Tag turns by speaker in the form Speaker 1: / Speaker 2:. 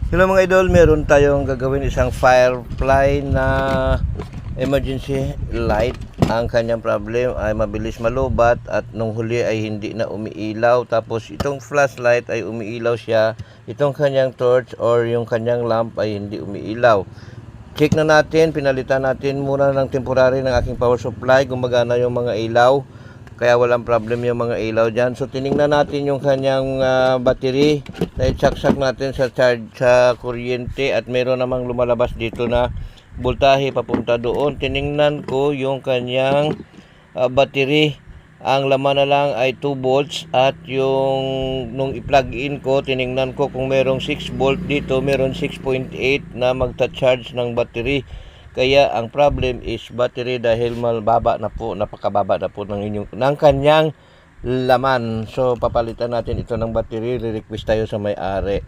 Speaker 1: Hello mga idol, meron tayong gagawin isang Firefly na emergency light. Ang kanyang problem ay mabilis malubat at nung huli ay hindi na umiilaw. Tapos itong flashlight ay umiilaw siya. Itong kanyang torch or yung kanyang lamp ay hindi umiilaw. Check na natin, pinalitan natin muna ng temporary ng aking power supply. Gumagana yung mga ilaw. Kaya walang problem yung mga ilaw dyan. So tiningnan natin yung kanyang battery. Na-saksak natin sa charge sa kuryente at meron namang lumalabas dito na voltahe papunta doon. Tiningnan ko yung kanyang battery. Ang laman na lang ay 2 volts at yung nung i-plug in ko, tiningnan ko kung merong 6 volt dito, meron 6.8 na magta-charge ng battery. Kaya ang problem is battery dahil mababa na po, napakababa na po ng kanyang laman. So papalitan natin ito ng battery, re-request tayo sa may-ari.